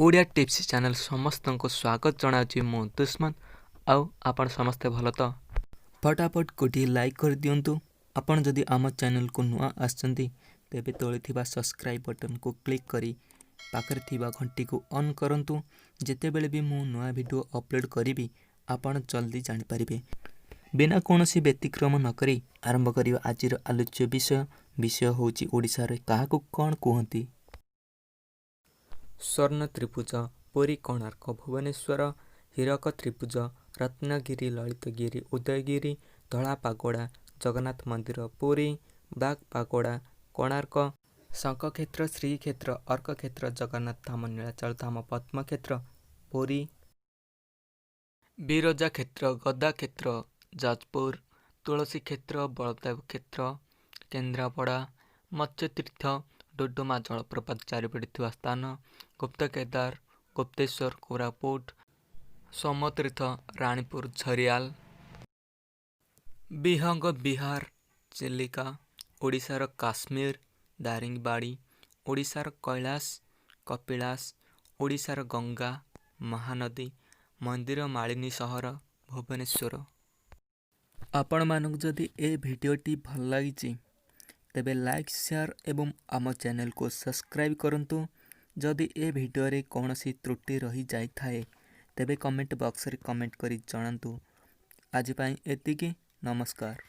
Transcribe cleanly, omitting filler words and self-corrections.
Odia tips channel समस्त को स्वागत जनाऊँगी मु दुश्मन आउ आपण समस्ते भल तो फटाफट गोटे लाइक कर दिंतु। आपण जदि आम चैनल को नुआ आसचंती तेबे तले थिबा सब्सक्राइब बटन को क्लिक करी पाखरे थिबा घंटी को ऑन करंतु। जेतेबेले भी मु नुआ वीडियो अपलोड करी आपण जल्दी जानि परिबे। बिना कोनोसी व्यतिक्रम न करी आरंभ करियो आजिर आलोच्य विषय होची ओडिसा रे काहाकू कोन कहंती। स्वर्ण त्रिभुज पुरी कोणार्क भुवनेश्वर हीरक त्रिभुज रत्नगिरी ललितगिरी उदयगिरी धला पागोड़ा जगन्नाथ मंदिर पुरी बाग पागोड़ा कोणार्क शंखक्षेत्र श्रीक्षेत्र अर्कक्षेत्र जगन्नाथ धाम नीलाचल धाम पद्मक्षेत्र पुरी बिरजा क्षेत्र गदा क्षेत्र जाजपुर तुलसी क्षेत्र बलदेव क्षेत्र केन्द्रापड़ा मत्स्यतीर्थ डुडुमा जलप्रपात चारिपड़ स्थान गुप्त केदार गुप्तेश्वर कोरापुट सोमतीर्थ रानीपुर झरियाल बिहंग बिहार चिलिका ओडिशार काश्मीर दारिंगबाड़ी ओडिशार कैलाश कपिलास ओडिशार गंगा महानदी मंदिर मालिनी सहर भुवनेश्वर। आपण मानक जदि ए भिडियोटी भल लगी तेबे लाइक शेयर एवं आम चैनल को सब्सक्राइब करंतु। जदि ए भिडियो रे कौनसी त्रुटि रही जाई थाए तेबे कमेंट बॉक्स रे कमेंट करी जणांतु। आज पाई एतिकी, नमस्कार।